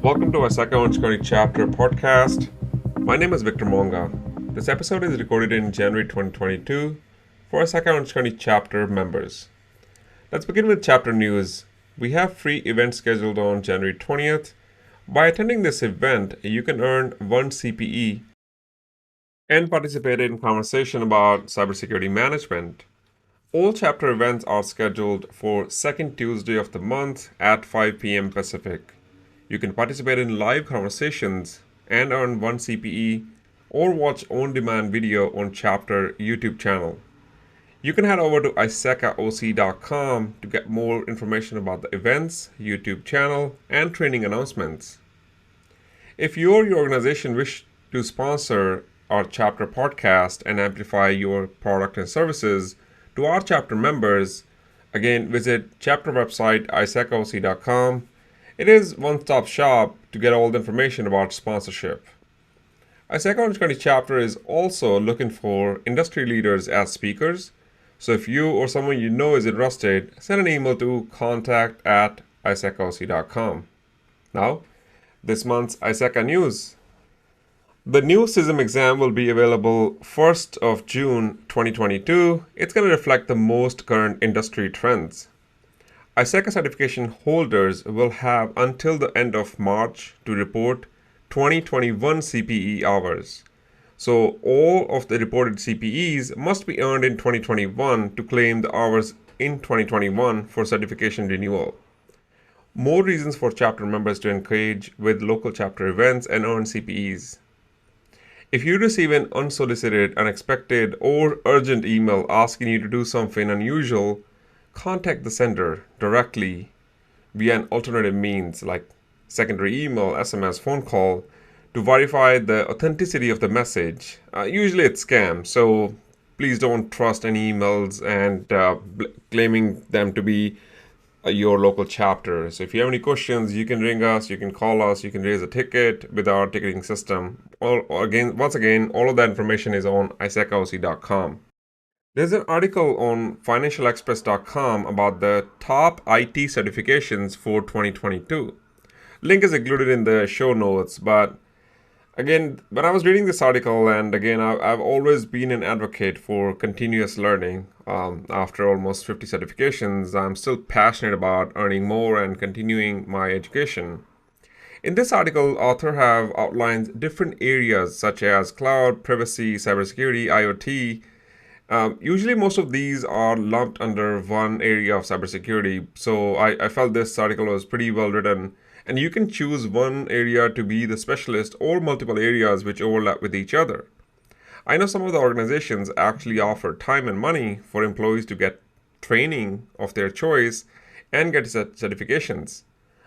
Welcome to our second Orange County Chapter podcast. My name is Victor Monga. This episode is recorded in January 2022 for our second Orange County Chapter members. Let's begin with chapter news. We have free events scheduled on January 20th. By attending this event, you can earn 1 CPE and participate in conversation about cybersecurity management. All chapter events are scheduled for second Tuesday of the month at 5 p.m. Pacific. You can participate in live conversations and earn 1 CPE or watch on-demand video on chapter YouTube channel. You can head over to isacaoc.com to get more information about the events, YouTube channel, and training announcements. If you or your organization wish to sponsor our chapter podcast and amplify your product and services to our chapter members, again, visit chapter website isacaoc.com. It is one-stop shop to get all the information about sponsorship. ISAC Orange County Chapter is also looking for industry leaders as speakers. So if you or someone you know is interested, send an email to contact@isacaoc.com. Now, this month's ISACA news. The new CISM exam will be available 1st of June 2022. It's going to reflect the most current industry trends. ISACA certification holders will have until the end of March to report 2021 CPE hours. So all of the reported CPEs must be earned in 2021 to claim the hours in 2021 for certification renewal. More reasons for chapter members to engage with local chapter events and earn CPEs. If you receive an unsolicited, unexpected, or urgent email asking you to do something unusual, contact the sender directly via an alternative means like secondary email, SMS, phone call to verify the authenticity of the message. Usually it's scam, so please don't trust any emails and claiming them to be your local chapter. So if you have any questions, you can ring us, you can call us, you can raise a ticket with our ticketing system. Once again, all of that information is on isacaoc.com. There's an article on financialexpress.com about the top IT certifications for 2022. Link is included in the show notes, but again, when I was reading this article, and again, I've always been an advocate for continuous learning. After almost 50 certifications, I'm still passionate about earning more and continuing my education. In this article, author have outlined different areas such as cloud, privacy, cybersecurity, IoT. Usually, most of these are lumped under one area of cybersecurity. So I felt this article was pretty well written. And you can choose one area to be the specialist or multiple areas which overlap with each other. I know some of the organizations actually offer time and money for employees to get training of their choice and get certifications.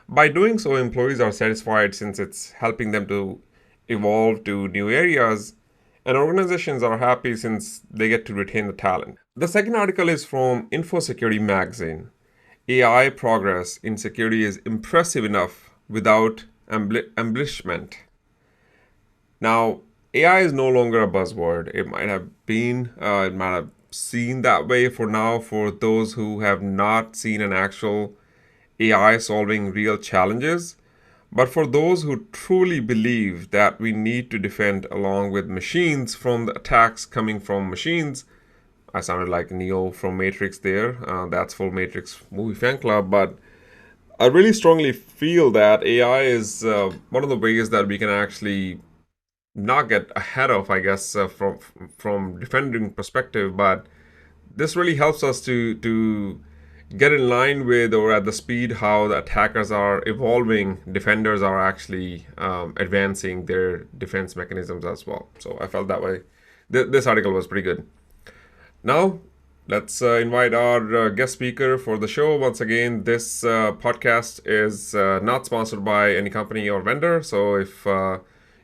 By doing so, employees are satisfied since it's helping them to evolve to new areas, and organizations are happy since they get to retain the talent. The second article is from InfoSecurity magazine. AI progress in security is impressive enough without embellishment. Now, AI is no longer a buzzword. It might have been, it might have seen that way for now for those who have not seen an actual AI solving real challenges. But for those who truly believe that we need to defend along with machines from the attacks coming from machines, I sounded like Neo from Matrix there. That's for Matrix movie fan club. But I really strongly feel that AI is one of the ways that we can actually not get ahead of, I guess, from defending perspective. But this really helps us to get in line with or at the speed how the attackers are evolving. Defenders are actually advancing their defense mechanisms as well. So I felt that way. This article was pretty good. Now, let's invite our guest speaker for the show. Once again, this podcast is not sponsored by any company or vendor. So if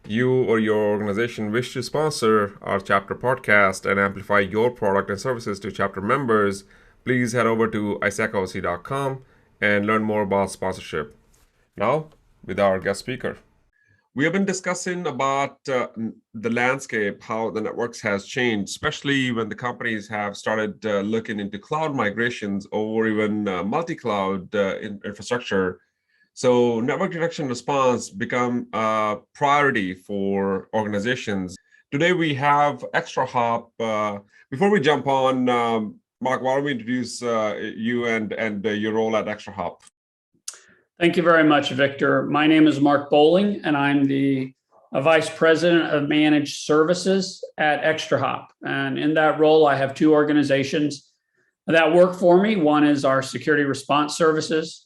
you or your organization wish to sponsor our chapter podcast and amplify your product and services to chapter members, please head over to isacaoc.com and learn more about sponsorship. Now, with our guest speaker. We have been discussing about the landscape, how the networks has changed, especially when the companies have started looking into cloud migrations or even multi-cloud infrastructure. So network detection response become a priority for organizations. Today we have Extra Hop. Before we jump on, Mark, why don't we introduce you and your role at Extra Hop? Thank you very much, Victor. My name is Mark Bowling, and I'm the Vice President of Managed Services at Extra Hop. And in that role, I have two organizations that work for me. One is our Security Response Services,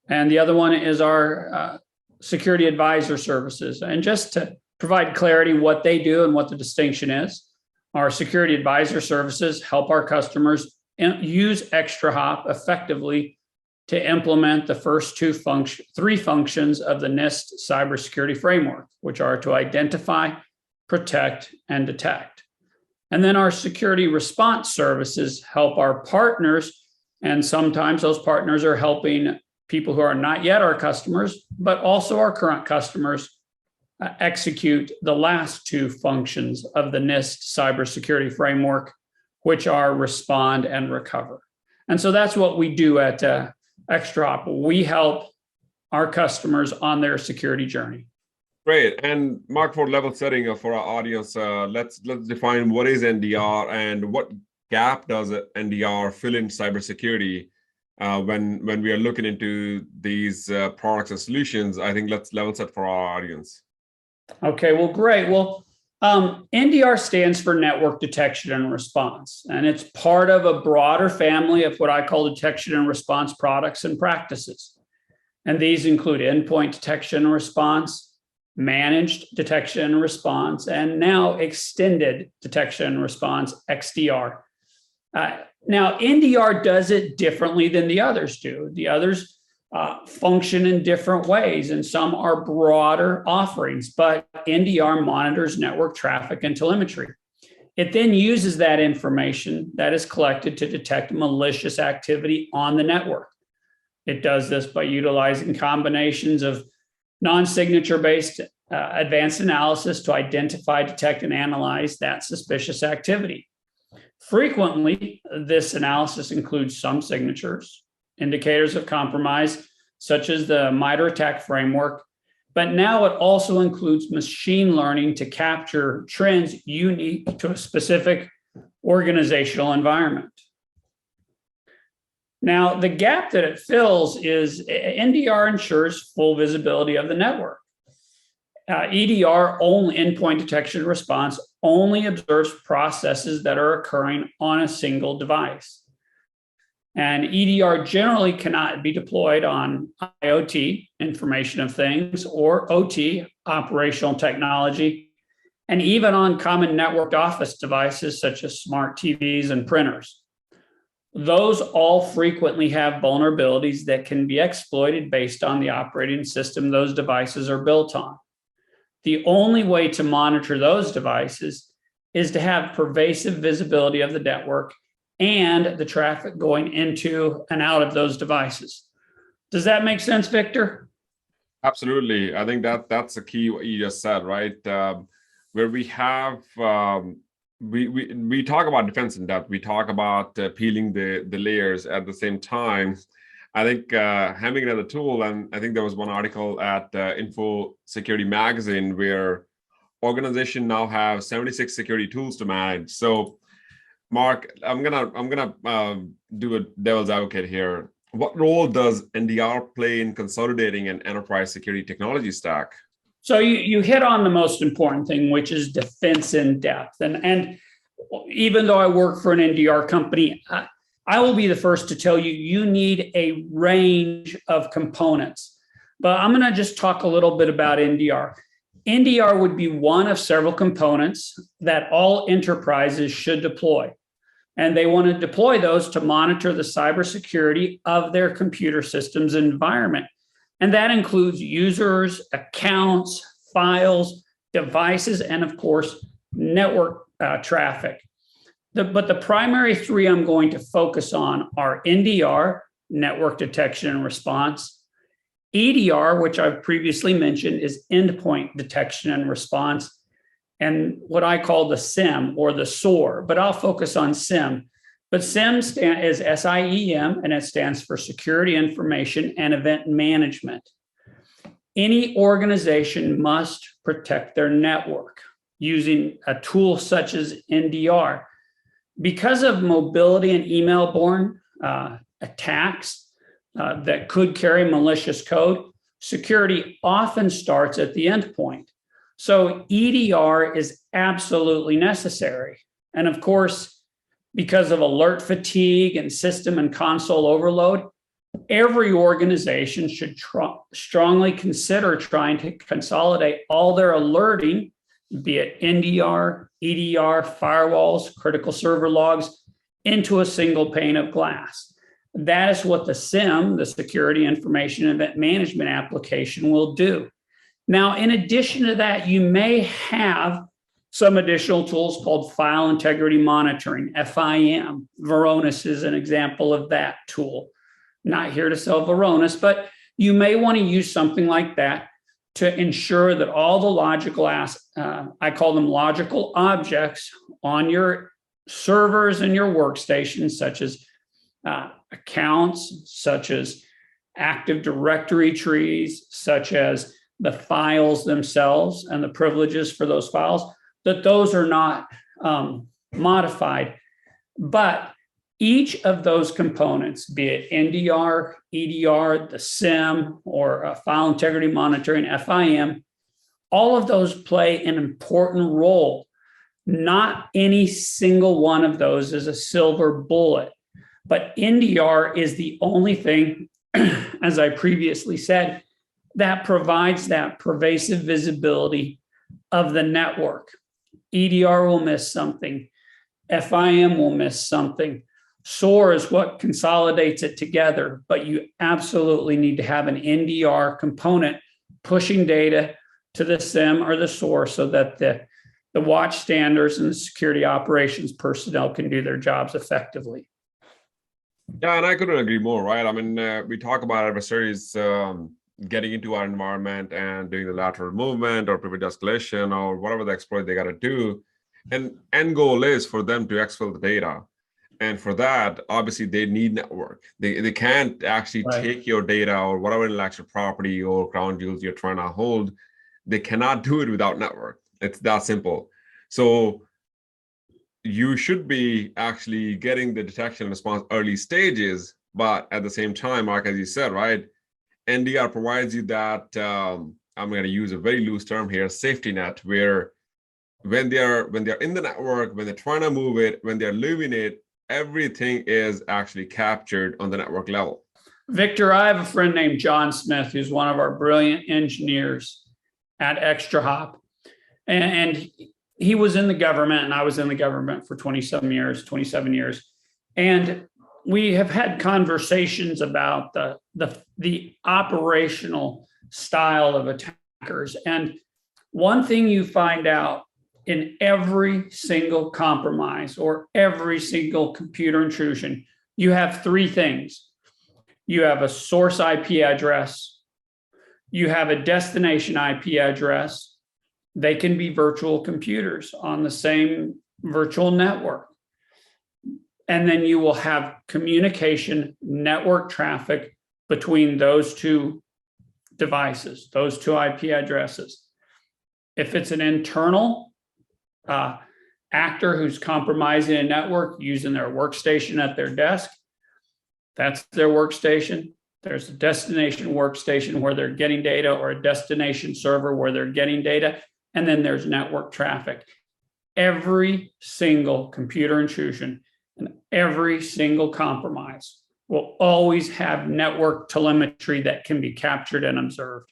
and the other one is our Security Advisor Services. And just to provide clarity what they do and what the distinction is, our Security Advisor Services help our customers use Extra Hop effectively to implement the first three functions of the NIST cybersecurity framework, which are to identify, protect, and detect. And then our security response services help our partners, and sometimes those partners are helping people who are not yet our customers, but also our current customers execute the last two functions of the NIST cybersecurity framework, which are respond and recover. And so that's what we do at Extra Hop. We help our customers on their security journey. Great. And Mark, for level setting for our audience, let's define what is NDR and what gap does NDR fill in cybersecurity when we are looking into these products and solutions. I think let's level set for our audience. Okay, well, great. Well, NDR stands for Network Detection and Response, and it's part of a broader family of what I call detection and response products and practices. And these include endpoint detection and response, managed detection and response, and now extended detection and response, XDR. Now, NDR does it differently than the others do. The others function in different ways, and some are broader offerings, but NDR monitors network traffic and telemetry. It then uses that information that is collected to detect malicious activity on the network. It does this by utilizing combinations of non-signature-based advanced analysis to identify, detect, and analyze that suspicious activity. Frequently, this analysis includes some signatures, indicators of compromise, such as the MITRE ATT&CK framework, but now it also includes machine learning to capture trends unique to a specific organizational environment. Now, the gap that it fills is NDR ensures full visibility of the network. EDR, only endpoint detection and response, only observes processes that are occurring on a single device. And EDR generally cannot be deployed on IoT, information of things, or OT, operational technology, and even on common networked office devices such as smart TVs and printers. Those all frequently have vulnerabilities that can be exploited based on the operating system those devices are built on. The only way to monitor those devices is to have pervasive visibility of the network and the traffic going into and out of those devices. Does that make sense, Victor? Absolutely. I think that's the key what you just said, right? Where we have we talk about defense in depth. We talk about peeling the layers at the same time. I think having another tool, and I think there was one article at Info Security Magazine where organizations now have 76 security tools to manage. So, Mark, I'm gonna do a devil's advocate here. What role does NDR play in consolidating an enterprise security technology stack? So you hit on the most important thing, which is defense in depth. And even though I work for an NDR company, I will be the first to tell you, you need a range of components. But I'm going to just talk a little bit about NDR. NDR would be one of several components that all enterprises should deploy. And they want to deploy those to monitor the cybersecurity of their computer systems environment. And that includes users, accounts, files, devices, and of course, network traffic. But the primary three I'm going to focus on are NDR, network detection and response, EDR, which I've previously mentioned, is endpoint detection and response, and what I call the SIEM or the SOAR, but I'll focus on SIEM. But SIEM is SIEM, and it stands for Security Information and Event Management. Any organization must protect their network using a tool such as NDR. Because of mobility and email-borne attacks that could carry malicious code, security often starts at the endpoint. So EDR is absolutely necessary. And of course, because of alert fatigue and system and console overload, every organization should strongly consider trying to consolidate all their alerting, be it NDR, EDR, firewalls, critical server logs, into a single pane of glass. That is what the CISM, the Security Information Event Management application, will do. Now, in addition to that, you may have some additional tools called File Integrity Monitoring, FIM. Varonis is an example of that tool. Not here to sell Varonis, but you may want to use something like that to ensure that all the logical, I call them logical objects on your servers and your workstations, such as accounts, such as Active Directory trees, such as the files themselves and the privileges for those files, that those are not modified. But each of those components, be it NDR, EDR, the CISM, or File Integrity Monitoring, FIM, all of those play an important role. Not any single one of those is a silver bullet, but NDR is the only thing, as I previously said, that provides that pervasive visibility of the network. EDR will miss something. FIM will miss something. SOAR is what consolidates it together, but you absolutely need to have an NDR component pushing data to the SIM or the SOAR so that the watch standards and the security operations personnel can do their jobs effectively. Yeah, and I couldn't agree more, right? I mean, we talk about adversaries getting into our environment and doing the lateral movement or privilege escalation or whatever the exploit they got to do. And end goal is for them to exfil the data. And for that, obviously, they need network. They can't actually take your data or whatever intellectual property or crown jewels you're trying to hold. They cannot do it without network. It's that simple. So you should be actually getting the detection response early stages, but at the same time, Mark, as you said, right, NDR provides you that, I'm going to use a very loose term here, safety net, where when they're in the network, when they're trying to move it, when they're leaving it, everything is actually captured on the network level. Victor, I have a friend named John Smith, who's one of our brilliant engineers at ExtraHop. And he was in the government, and I was in the government for 27 years. And we have had conversations about the operational style of attackers. And one thing you find out in every single compromise or every single computer intrusion, you have three things. You have a source IP address, you have a destination IP address. They can be virtual computers on the same virtual network. And then you will have communication network traffic between those two devices, those two IP addresses. If it's an internal actor who's compromising a network using their workstation at their desk, that's their workstation. There's a destination workstation where they're getting data, or a destination server where they're getting data. And then there's network traffic. Every single computer intrusion and every single compromise will always have network telemetry that can be captured and observed.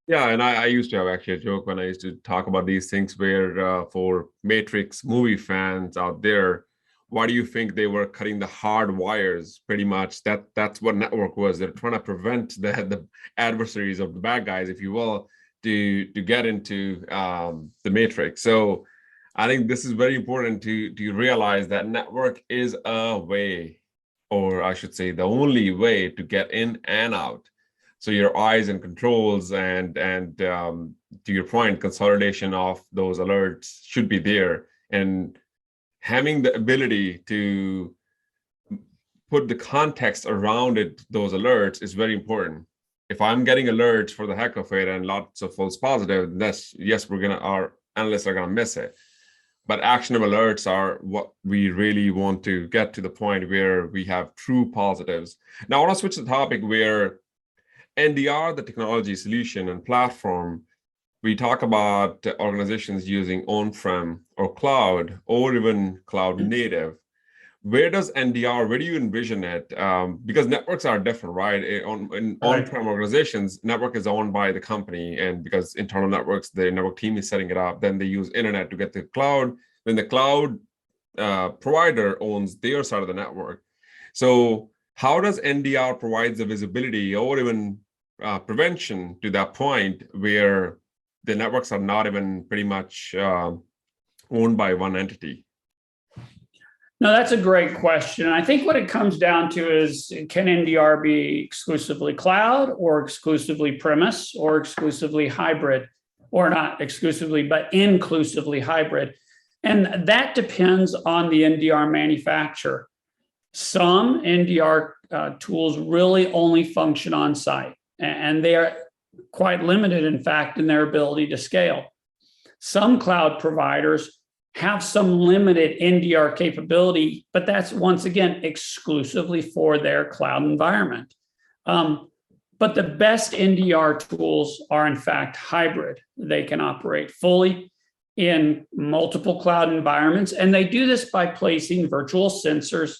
Yeah, and I used to have actually a joke when I used to talk about these things where for Matrix movie fans out there, why do you think they were cutting the hard wires? Pretty much that's what network was. They're trying to prevent the adversaries of the bad guys, if you will, to get into the Matrix. So I think this is very important to realize that network is a way, or I should say the only way to get in and out. So your eyes and controls and to your point, consolidation of those alerts should be there. And having the ability to put the context around it, those alerts, is very important. if I'm getting alerts for the heck of it and lots of false positive, that's yes, our analysts are gonna miss it. But actionable alerts are what we really want to get to the point where we have true positives. Now, I want to switch the topic where NDR, the technology solution and platform, we talk about organizations using on-prem or cloud or even cloud native. Where does NDR, where do you envision it? Because networks are different, right? In on-prem organizations, network is owned by the company, and because internal networks, the network team is setting it up, then they use internet to get to the cloud. Then the cloud provider owns their side of the network. So how does NDR provide the visibility or even prevention to that point where the networks are not even pretty much owned by one entity? No, that's a great question. I think what it comes down to is, can NDR be exclusively cloud or exclusively premise or exclusively hybrid, or not exclusively, but inclusively hybrid? And that depends on the NDR manufacturer. Some NDR tools really only function on site, and they are quite limited, in fact, in their ability to scale. Some cloud providers have some limited NDR capability, but that's once again exclusively for their cloud environment. But the best NDR tools are in fact hybrid. They can operate fully in multiple cloud environments, and they do this by placing virtual sensors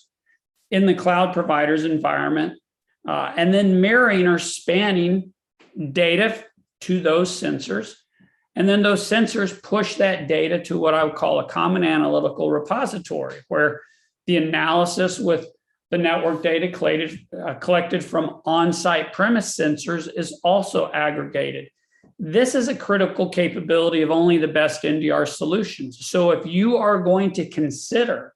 in the cloud provider's environment, and then mirroring or spanning data to those sensors. And then those sensors push that data to what I would call a common analytical repository, where the analysis with the network data collected from on-site premise sensors is also aggregated. This is a critical capability of only the best NDR solutions. So if you are going to consider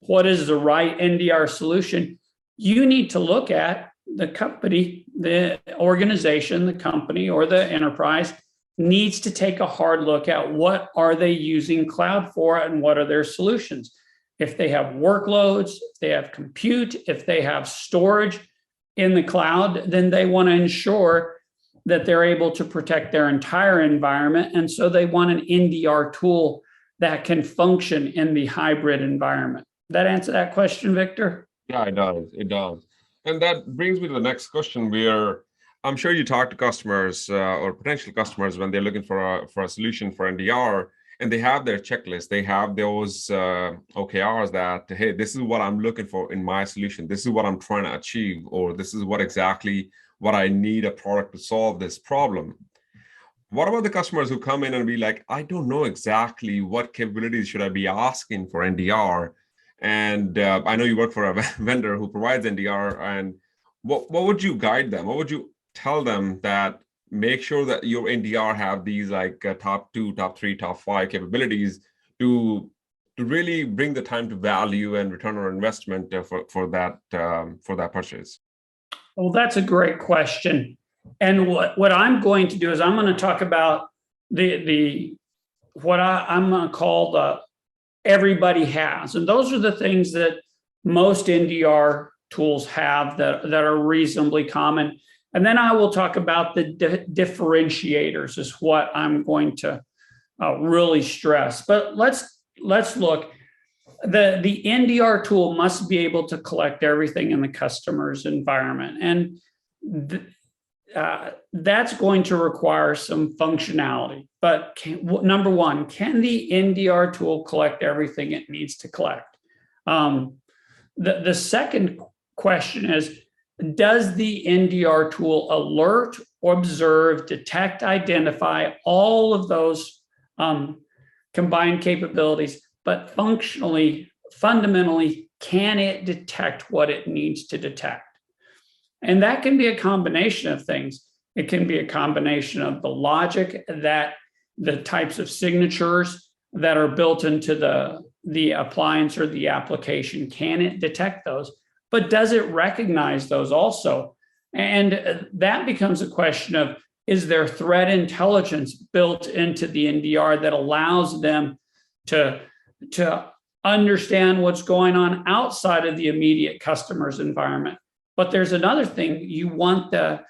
what is the right NDR solution, you need to look at the company, the organization, the company, or the enterprise needs to take a hard look at what are they using cloud for and what are their solutions. If they have workloads, if they have compute, if they have storage in the cloud, then they want to ensure that they're able to protect their entire environment. And so they want an NDR tool that can function in the hybrid environment. That answer that question, Victor? Yeah, it does. It does. And that brings me to the next question where I'm sure you talk to customers or potential customers when they're looking for a solution for NDR, and they have their checklist. They have those OKRs that, hey, this is what I'm looking for in my solution. This is what I'm trying to achieve, or this is what I need a product to solve this problem. What about the customers who come in and be like, I don't know exactly what capabilities should I be asking for NDR? And I know you work for a vendor who provides NDR, and what would you guide them? What would you tell them that make sure that your NDR have these like top 2, top 3, top 5 capabilities to really bring the time to value and return on investment for that purchase? Well, that's a great question. And what I'm going to do is I'm going to talk about what I'm going to call the everybody has. And those are the things that most NDR tools have that are reasonably common. And then I will talk about the differentiators is what I'm going to really stress. But let's look. The NDR tool must be able to collect everything in the customer's environment. And that's going to require some functionality. But number one, can the NDR tool collect everything it needs to collect? The second question is, does the NDR tool alert, observe, detect, identify all of those combined capabilities, but fundamentally, can it detect what it needs to detect? And that can be a combination of things. It can be a combination of the logic that the types of signatures that are built into the appliance or the application. Can it detect those? But does it recognize those also? And that becomes a question of, is there threat intelligence built into the NDR that allows them to understand what's going on outside of the immediate customer's environment? But there's another thing. You want the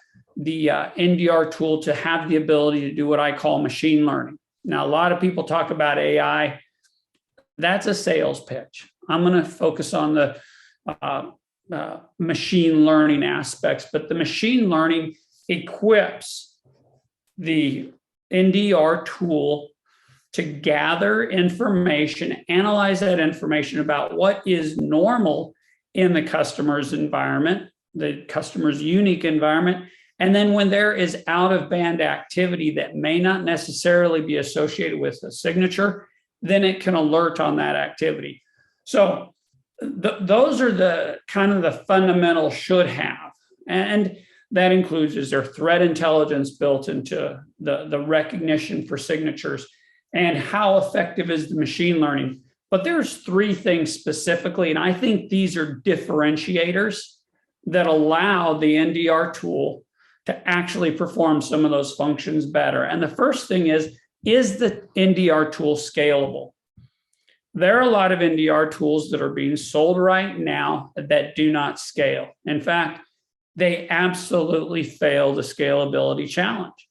the NDR tool to have the ability to do what I call machine learning. Now, a lot of people talk about AI. That's a sales pitch. I'm going to focus on the machine learning aspects, but the machine learning equips the NDR tool to gather information, analyze that information about what is normal in the customer's environment, the customer's unique environment. And then when there is out of band activity that may not necessarily be associated with a signature, then it can alert on that activity. So those are the kind of the fundamental should have. And that includes, is there threat intelligence built into the recognition for signatures, and how effective is the machine learning? But there's three things specifically, and I think these are differentiators that allow the NDR tool to actually perform some of those functions better. And the first thing is the NDR tool scalable? There are a lot of NDR tools that are being sold right now that do not scale. In fact, they absolutely fail the scalability challenge.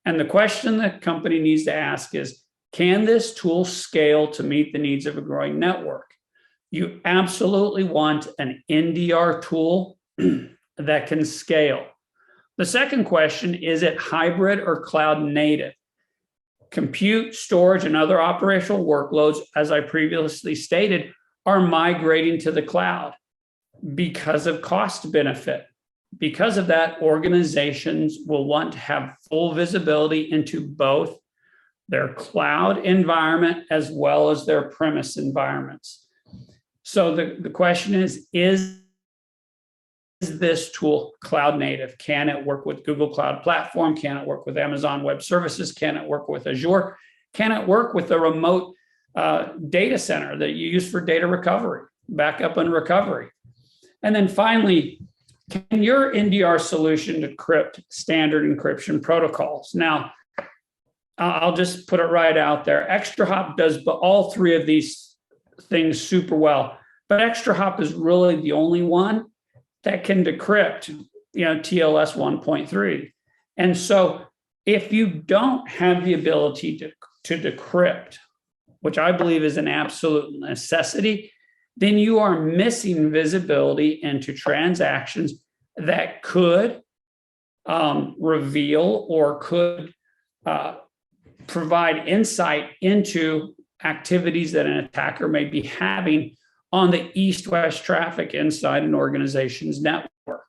And the question the company needs to ask is, can this tool scale to meet the needs of a growing network? You absolutely want an NDR tool that can scale. The second question, is it hybrid or cloud native? Compute, storage, and other operational workloads, as I previously stated, are migrating to the cloud because of cost benefit. Because of that, organizations will want to have full visibility into both their cloud environment as well as their premise environments. So the question is this tool cloud native? Can it work with Google Cloud Platform? Can it work with Amazon Web Services? Can it work with Azure? Can it work with the remote data center that you use for data recovery, backup and recovery? And then finally, can your NDR solution decrypt standard encryption protocols? Now, I'll just put it right out there. ExtraHop does all three of these things super well, but ExtraHop is really the only one that can decrypt, TLS 1.3. And so if you don't have the ability to decrypt, which I believe is an absolute necessity, then you are missing visibility into transactions that could reveal or could provide insight into activities that an attacker may be having on the east-west traffic inside an organization's network.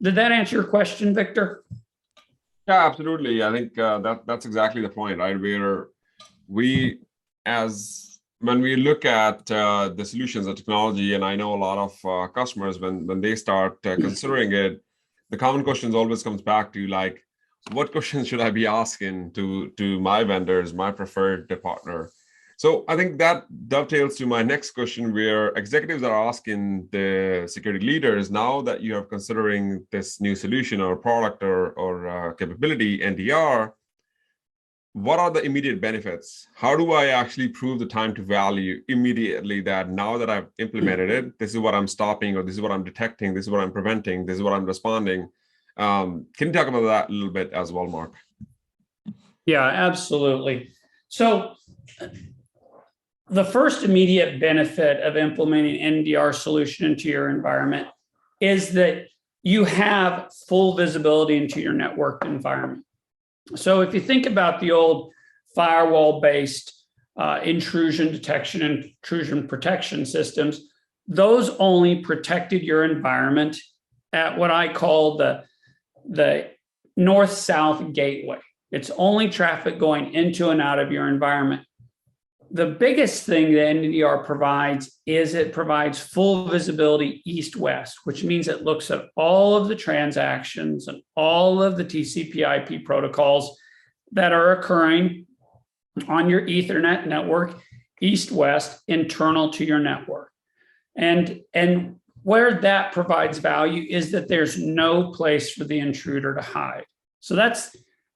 Did that answer your question, Victor? Yeah, absolutely. I think that's exactly the point, right? Where when we look at the solutions and technology, and I know a lot of customers, when they start considering it, the common questions always comes back to like, what questions should I be asking to my vendors, my preferred partner? So I think that dovetails to my next question, where executives are asking the security leaders, now that you are considering this new solution or product or capability, NDR, what are the immediate benefits? How do I actually prove the time to value immediately, that now that I've implemented it, this is what I'm stopping, or this is what I'm detecting, this is what I'm preventing, this is what I'm responding? Can you talk about that a little bit as well, Mark? Yeah, absolutely. So the first immediate benefit of implementing NDR solution into your environment is that you have full visibility into your network environment. So if you think about the old firewall-based intrusion detection and intrusion protection systems, those only protected your environment at what I call the north-south gateway. It's only traffic going into and out of your environment. The biggest thing that NDR provides is it provides full visibility east-west, which means it looks at all of the transactions and all of the TCP/IP protocols that are occurring on your Ethernet network, east-west, internal to your network. And where that provides value is that there's no place for the intruder to hide. So that's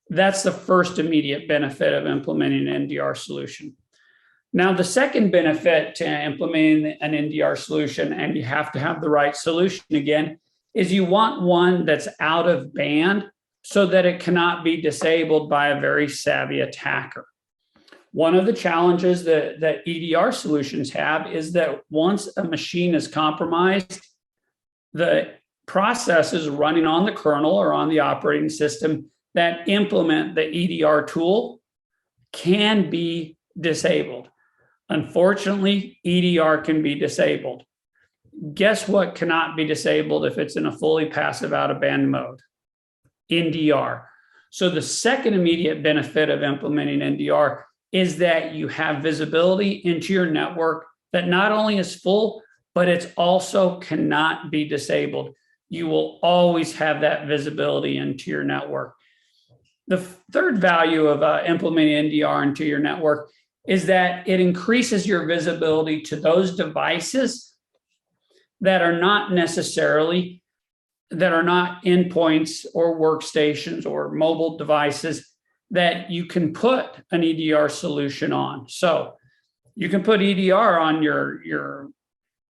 the first immediate benefit of implementing an NDR solution. Now, the second benefit to implementing an NDR solution, and you have to have the right solution again, is you want one that's out of band so that it cannot be disabled by a very savvy attacker. One of the challenges that EDR solutions have is that once a machine is compromised, the processes running on the kernel or on the operating system that implement the EDR tool can be disabled. Unfortunately, EDR can be disabled. Guess what cannot be disabled if it's in a fully passive out of band mode? NDR. So the second immediate benefit of implementing NDR is that you have visibility into your network that not only is full, but it's also cannot be disabled. You will always have that visibility into your network. The third value of implementing NDR into your network is that it increases your visibility to those devices that are not endpoints or workstations or mobile devices that you can put an EDR solution on. So you can put EDR on your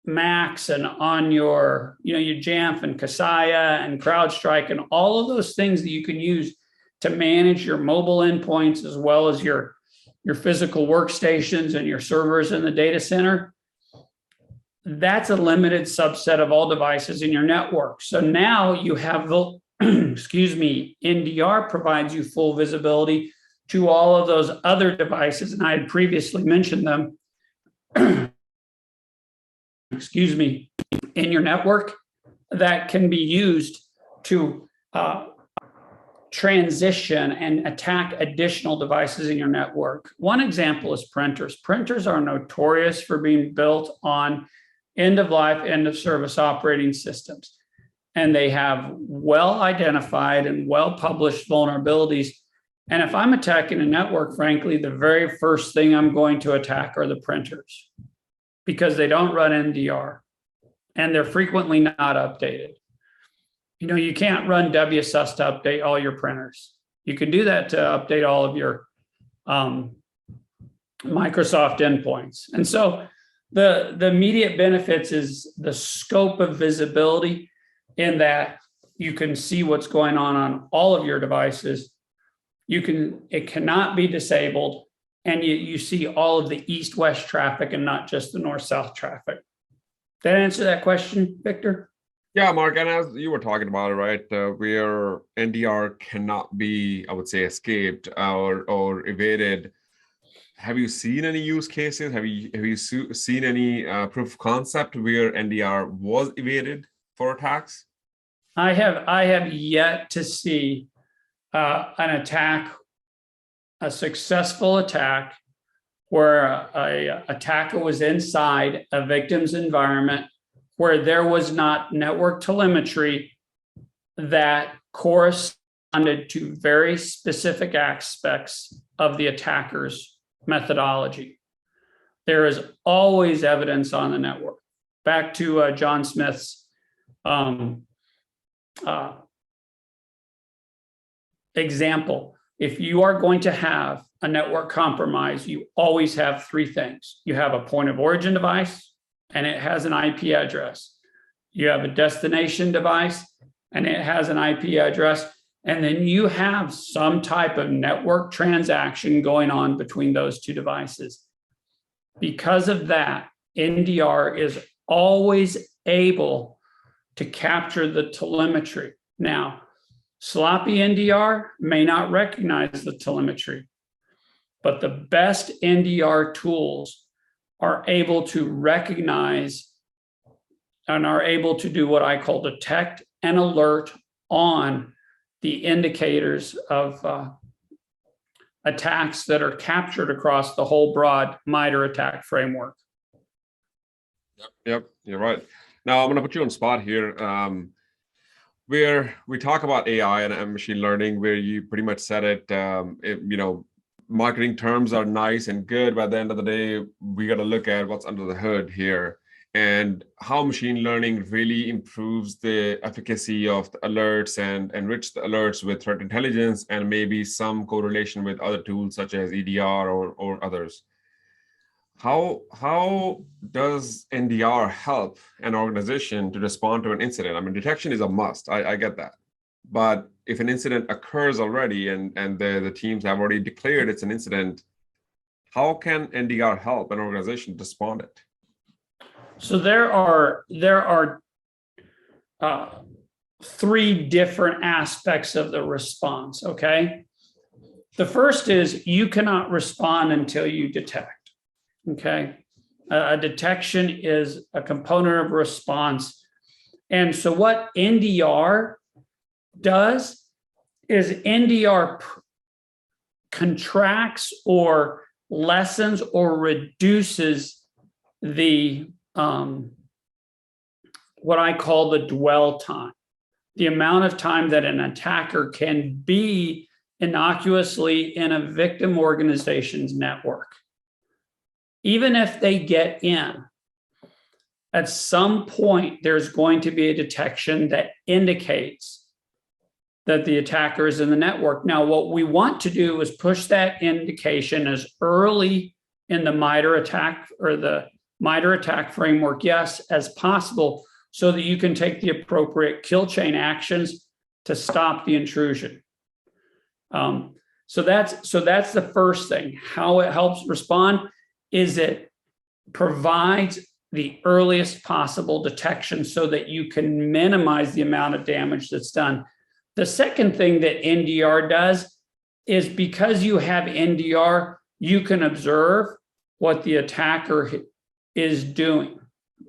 Macs and on your Jamf and Kaseya and CrowdStrike and all of those things that you can use to manage your mobile endpoints as well as your physical workstations and your servers in the data center. That's a limited subset of all devices in your network. So now you have, NDR provides you full visibility to all of those other devices. And I had previously mentioned them, in your network that can be used to transition and attack additional devices in your network. One example is printers. Printers are notorious for being built on end-of-life, end-of-service operating systems. And they have well-identified and well-published vulnerabilities. And if I'm attacking a network, frankly, the very first thing I'm going to attack are the printers because they don't run NDR and they're frequently not updated. You can't run WSUS to update all your printers. You can do that to update all of your Microsoft endpoints. And so the immediate benefits is the scope of visibility in that you can see what's going on all of your devices. It cannot be disabled, and you see all of the east-west traffic and not just the north-south traffic. Did that answer that question, Victor? Yeah, Mark, and as you were talking about it, right, where NDR cannot be, I would say, escaped or evaded. Have you seen any use cases? Have you seen any proof of concept where NDR was evaded for attacks? I have yet to see an attack, a successful attack, where a attacker was inside a victim's environment where there was not network telemetry that corresponded to very specific aspects of the attacker's methodology. There is always evidence on the network. Back to John Smith's example. If you are going to have a network compromise, you always have three things. You have a point of origin device, and it has an IP address. You have a destination device, and it has an IP address. And then you have some type of network transaction going on between those two devices. Because of that, NDR is always able to capture the telemetry. Now, sloppy NDR may not recognize the telemetry, but the best NDR tools are able to recognize and are able to do what I call detect and alert on the indicators of attacks that are captured across the whole broad MITRE attack framework. Yep, you're right. Now I'm going to put you on spot here, where we talk about AI and machine learning, where you pretty much said it. Marketing terms are nice and good, but at the end of the day, we got to look at what's under the hood here and how machine learning really improves the efficacy of the alerts and enrich the alerts with threat intelligence and maybe some correlation with other tools such as EDR or others. How does NDR help an organization to respond to an incident? I mean, detection is a must. I get that. But if an incident occurs already and the teams have already declared it's an incident, how can NDR help an organization respond it? So there are three different aspects of the response. Okay, the first is you cannot respond until you detect. Okay, a detection is a component of response, and so what NDR does is NDR contracts or lessens or reduces the what I call the dwell time, the amount of time that an attacker can be innocuously in a victim organization's network. Even if they get in, at some point, there's going to be a detection that indicates that the attacker is in the network. Now, what we want to do is push that indication as early in the MITRE attack or the MITRE attack framework, yes, as possible, so that you can take the appropriate kill chain actions to stop the intrusion. So that's the first thing. How it helps respond is it provides the earliest possible detection so that you can minimize the amount of damage that's done. The second thing that NDR does is because you have NDR, you can observe what the attacker is doing,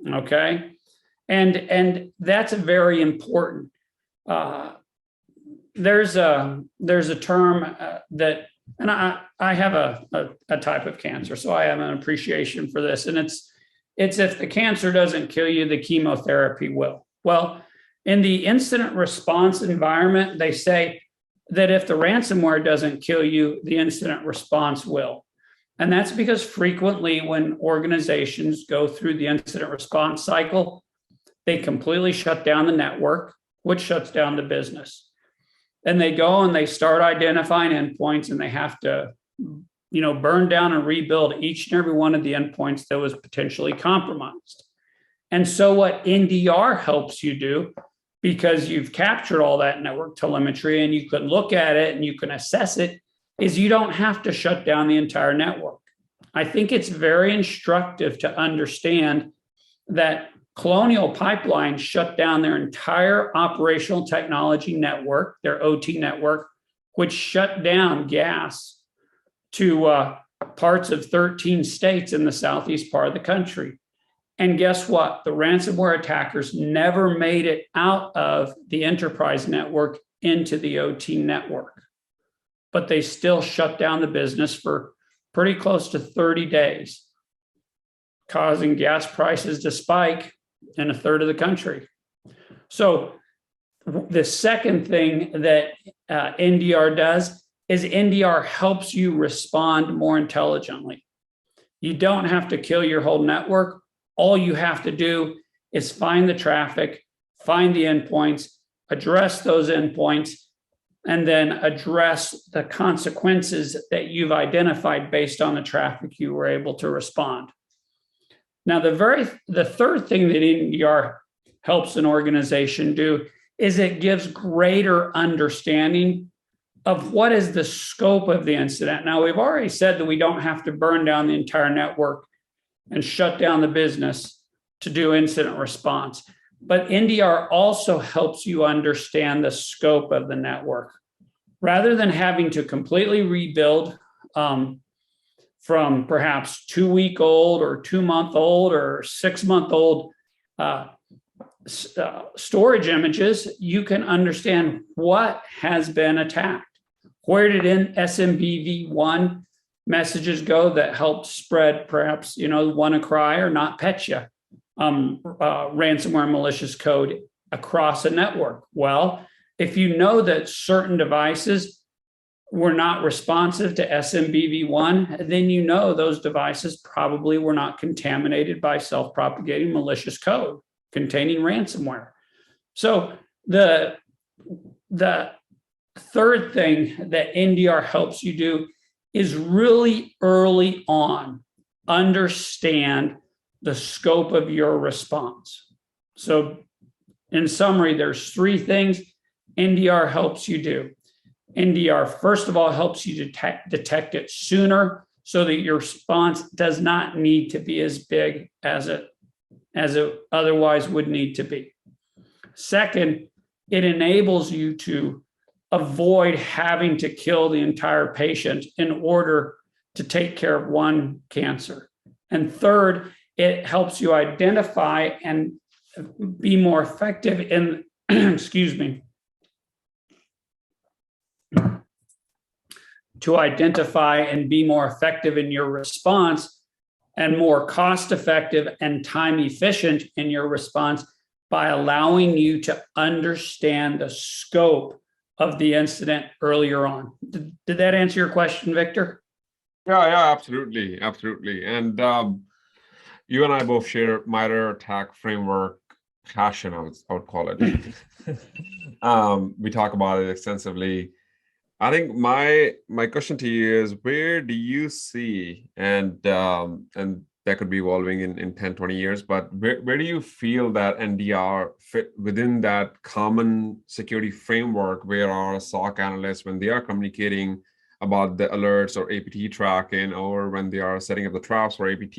okay? And that's very important. There's a term that, and I have a type of cancer, so I have an appreciation for this, and it's if the cancer doesn't kill you, the chemotherapy will. Well, in the incident response environment, they say that if the ransomware doesn't kill you, the incident response will. And that's because frequently when organizations go through the incident response cycle, they completely shut down the network, which shuts down the business. And they go and they start identifying endpoints, and they have to, burn down and rebuild each and every one of the endpoints that was potentially compromised. And so what NDR helps you do, because you've captured all that network telemetry and you can look at it and you can assess it, is you don't have to shut down the entire network. I think it's very instructive to understand that Colonial Pipeline shut down their entire operational technology network, their OT network, which shut down gas to parts of 13 states in the southeast part of the country. And guess what? The ransomware attackers never made it out of the enterprise network into the OT network, but they still shut down the business for pretty close to 30 days, causing gas prices to spike in a third of the country. So the second thing that NDR does is NDR helps you respond more intelligently. You don't have to kill your whole network. All you have to do is find the traffic, find the endpoints, address those endpoints, and then address the consequences that you've identified based on the traffic you were able to respond. Now, the third thing that NDR helps an organization do is it gives greater understanding of what is the scope of the incident. Now, we've already said that we don't have to burn down the entire network and shut down the business to do incident response. But NDR also helps you understand the scope of the network. Rather than having to completely rebuild from perhaps 2-week-old or 2-month-old or 6-month-old storage images, you can understand what has been attacked. Where did SMBV1 messages go that helped spread perhaps, WannaCry or NotPetya ransomware malicious code across a network? Well, if you know that certain devices were not responsive to SMBV1, then you know those devices probably were not contaminated by self-propagating malicious code containing ransomware. So the third thing that NDR helps you do is really early on understand the scope of your response. So in summary, there's 3 things. NDR helps you do? NDR, first of all, helps you detect it sooner so that your response does not need to be as big as it otherwise would need to be. Second, it enables you to avoid having to kill the entire patient in order to take care of one cancer. And third, it helps you identify and be more effective in, excuse me, to identify and be more effective in your response and more cost effective and time efficient in your response by allowing you to understand the scope of the incident earlier on. Did that answer your question, Victor? Yeah, absolutely, absolutely. And you and I both share MITRE ATT&CK framework passion, I would call it. We talk about it extensively. I think my question to you is, where do you see, and that could be evolving in 10, 20 years, but where do you feel that NDR fit within that common security framework where our SOC analysts, when they are communicating about the alerts or APT tracking, or when they are setting up the traps for APT,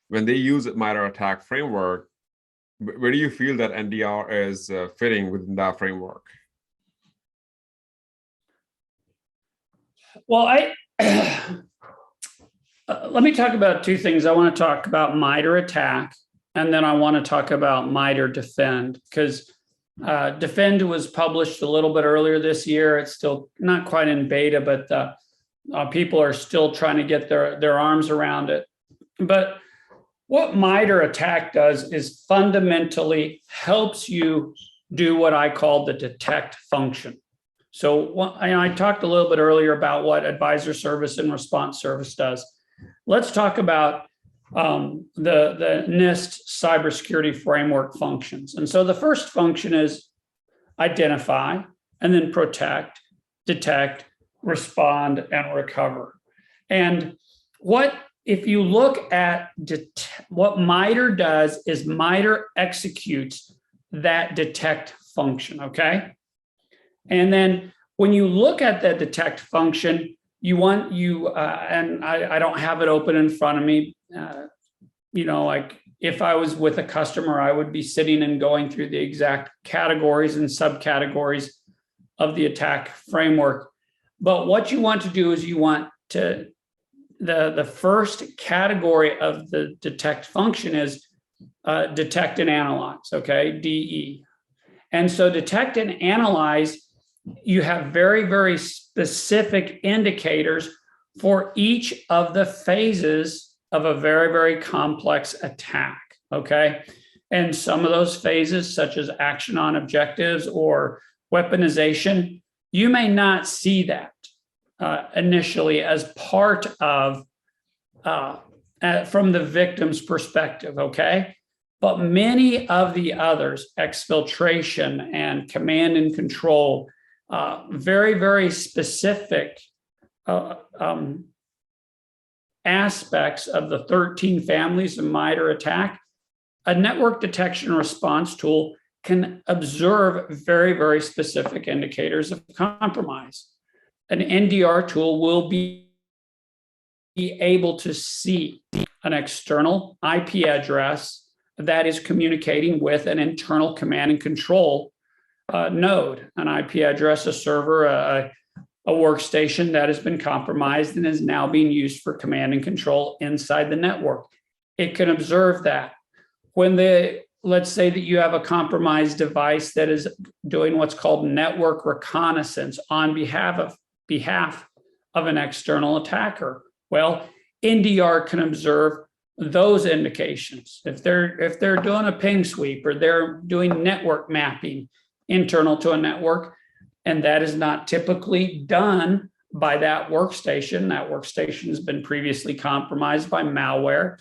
when they use MITRE ATT&CK framework, where do you feel that NDR is fitting within that framework? Well, let me talk about two things. I want to talk about MITRE ATT&CK, and then I want to talk about MITRE DEFEND, because DEFEND was published a little bit earlier this year. It's still not quite in beta, but people are still trying to get their arms around it. But what MITRE ATT&CK does is fundamentally helps you do what I call the detect function. So I talked a little bit earlier about what advisor service and response service does. Let's talk about the NIST cybersecurity framework functions. And so the first function is identify, and then protect, detect, respond, and recover. And if you look at what MITRE does is MITRE executes that detect function, okay? And then when you look at the detect function, and I don't have it open in front of me, like if I was with a customer, I would be sitting and going through the exact categories and subcategories of the attack framework. But what you want to do is you want to, the first category of the detect function is detect and analyze, okay, DE. And so detect and analyze, you have very, very specific indicators for each of the phases of a very, very complex attack, okay? And some of those phases, such as action on objectives or weaponization, you may not see that initially as part of, from the victim's perspective, okay? But many of the others, exfiltration and command and control, very, very specific aspects of the 13 families of MITRE ATT&CK, a network detection and response tool can observe very, very specific indicators of compromise. An NDR tool will be able to see an external IP address that is communicating with an internal command and control node, an IP address, a server, a workstation that has been compromised and is now being used for command and control inside the network. It can observe that. Let's say that you have a compromised device that is doing what's called network reconnaissance on behalf of an external attacker. Well, NDR can observe those indications. If they're doing a ping sweep or they're doing network mapping internal to a network, and that is not typically done by that workstation has been previously compromised by malware,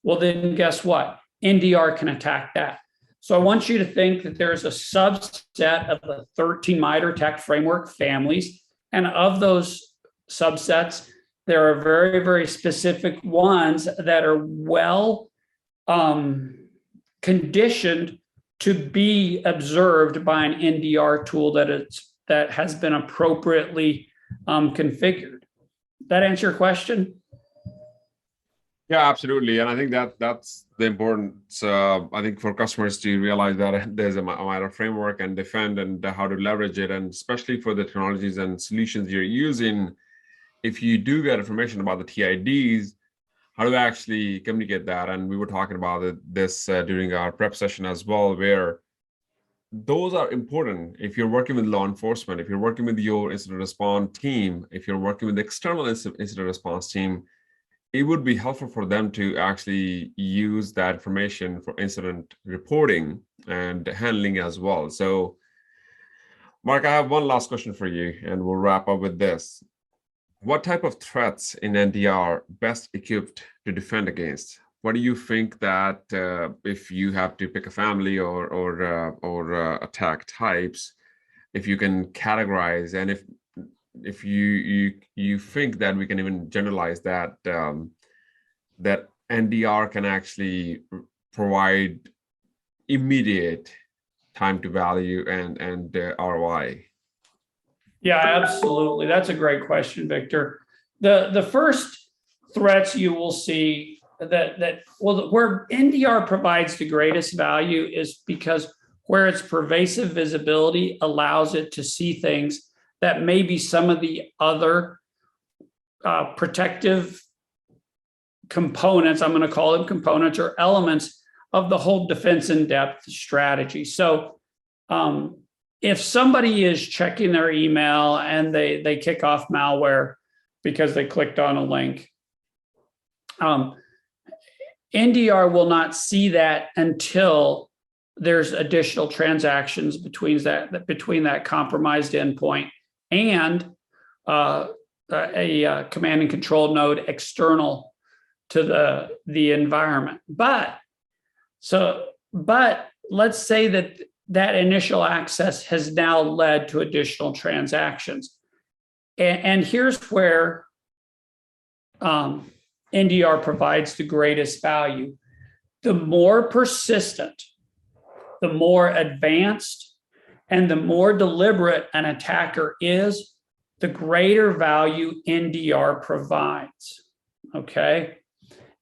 well, then guess what? NDR can attack that. So I want you to think that there's a subset of the 13 MITRE ATT&CK framework families, and of those subsets, there are very, very specific ones that are well conditioned to be observed by an NDR tool that has been appropriately configured. That answer your question? Yeah, absolutely. And I think that's the importance, I think, for customers to realize that there's a MITRE framework and defend and how to leverage it. And especially for the technologies and solutions you're using, if you do get information about the TIDs, how do I actually communicate that? And we were talking about this during our prep session as well, where those are important. If you're working with law enforcement, if you're working with your incident response team, if you're working with the external incident response team, it would be helpful for them to actually use that information for incident reporting and handling as well. So, Mark, I have one last question for you, and we'll wrap up with this. What type of threats in NDR best equipped to defend against? What do you think that if you have to pick a family or attack types, if you can categorize, and if you think that we can even generalize that that NDR can actually provide immediate time to value and ROI? Yeah, absolutely. That's a great question, Victor. The first threats you will see where NDR provides the greatest value is because where its pervasive visibility allows it to see things that maybe some of the other protective components, I'm going to call them components or elements of the whole defense in depth strategy. So if somebody is checking their email and they kick off malware because they clicked on a link, NDR will not see that until there's additional transactions between that compromised endpoint and a command and control node external to the environment. But let's say that initial access has now led to additional transactions. And here's where NDR provides the greatest value. The more persistent, the more advanced, and the more deliberate an attacker is, the greater value NDR provides. Okay?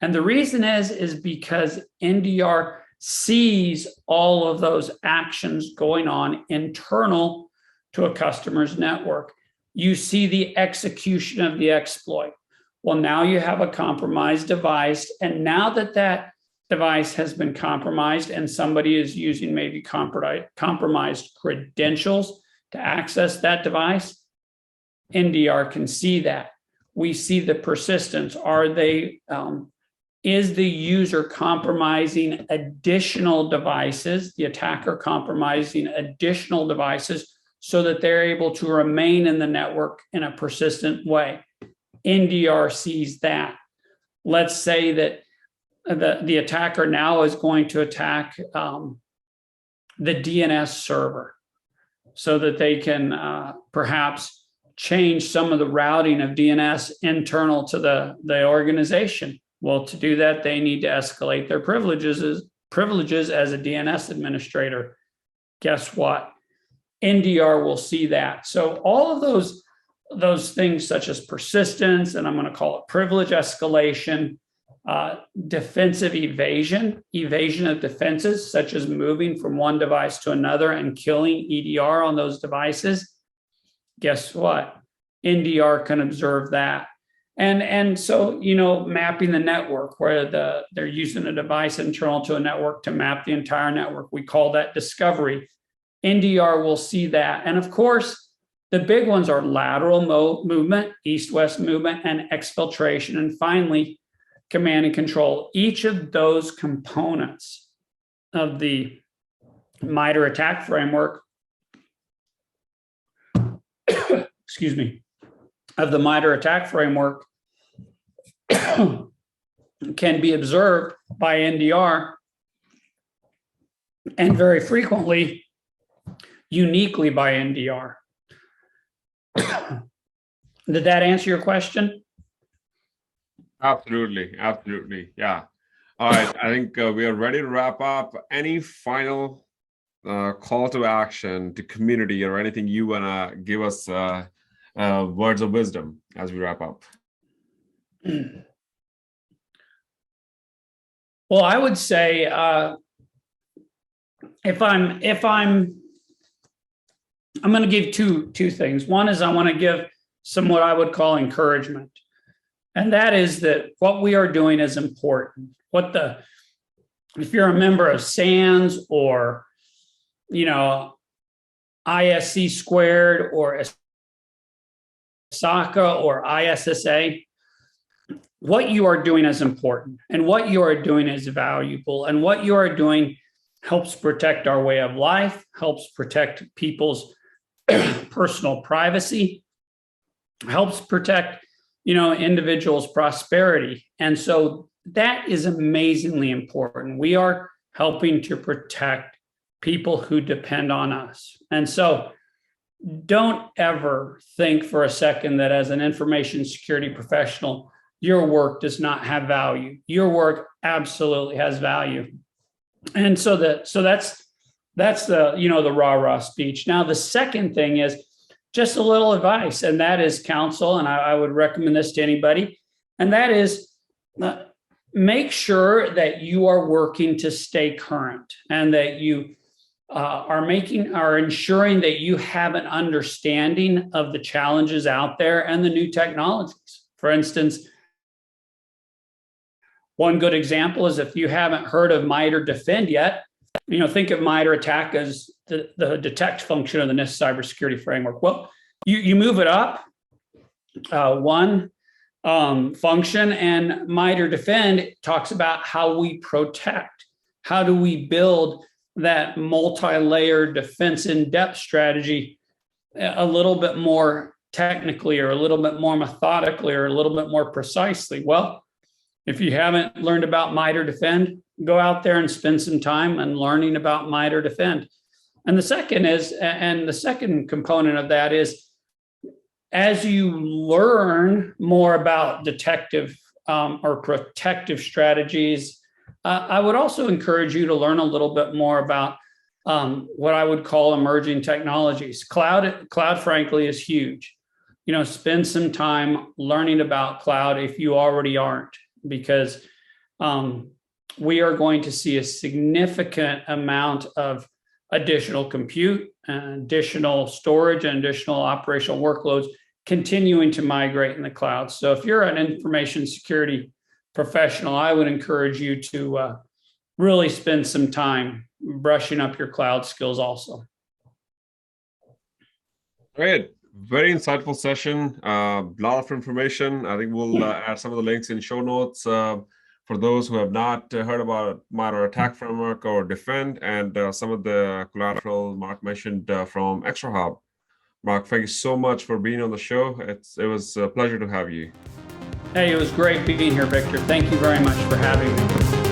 And the reason is because NDR sees all of those actions going on internal to a customer's network. You see the execution of the exploit. Well, now you have a compromised device, and now that device has been compromised and somebody is using maybe compromised credentials to access that device, NDR can see that. We see the persistence. Is the user compromising additional devices, the attacker compromising additional devices so that they're able to remain in the network in a persistent way? NDR sees that. Let's say that the attacker now is going to attack the DNS server so that they can perhaps change some of the routing of DNS internal to the organization. Well, to do that, they need to escalate their privileges as a DNS administrator. Guess what? NDR will see that. So all of those things such as persistence, and I'm going to call it privilege escalation, defensive evasion of defenses, such as moving from one device to another and killing EDR on those devices. Guess what? NDR can observe that. And so, mapping the network where they're using a device internal to a network to map the entire network. We call that discovery. NDR will see that. And of course, the big ones are lateral movement, east-west movement, and exfiltration. And finally, command and control. Each of those components of the MITRE attack framework, excuse me, of the MITRE attack framework can be observed by NDR, and very frequently uniquely by NDR. Did that answer your question? Absolutely. Yeah. All right. I think we are ready to wrap up. Any final call to action to community or anything you want to give us words of wisdom as we wrap up? Well, I would say if I'm going to give two things. One is I want to give some what I would call encouragement, and that is that what we are doing is important. If you're a member of SANS or ISC squared or SACA or ISSA, what you are doing is important, and what you are doing is valuable, and what you are doing helps protect our way of life, helps protect people's personal privacy, helps protect individuals' prosperity. And so that is amazingly important. We are helping to protect people who depend on us. And so don't ever think for a second that as an information security professional, your work does not have value. Your work absolutely has value. And so that's the the rah-rah speech. Now, the second thing is just a little advice, and that is counsel. And I would recommend this to anybody. And that is make sure that you are working to stay current, and that you are ensuring that you have an understanding of the challenges out there and the new technologies. For instance, one good example is if you haven't heard of MITRE Defend yet, think of MITRE ATT&CK as the detect function of the NIST cybersecurity framework. Well, you move it up one function, and MITRE Defend talks about how we protect. How do we build that multi-layered defense in-depth strategy a little bit more technically, or a little bit more methodically, or a little bit more precisely? Well, if you haven't learned about MITRE Defend, go out there and spend some time and learning about MITRE Defend. And the second component of that is, as you learn more about detective or protective strategies, I would also encourage you to learn a little bit more about what I would call emerging technologies. Cloud, frankly, is huge. Spend some time learning about cloud if you already aren't, because we are going to see a significant amount of additional compute and additional storage and additional operational workloads continuing to migrate in the cloud. So if you're an information security professional, I would encourage you to really spend some time brushing up your cloud skills also. Great. Very insightful session. A lot of information. I think we'll add some of the links in show notes for those who have not heard about MITRE ATT&CK framework or Defend, and some of the collateral Mark mentioned from ExtraHub. Mark, thank you so much for being on the show. It was a pleasure to have you. Hey, it was great being here, Victor. Thank you very much for having me.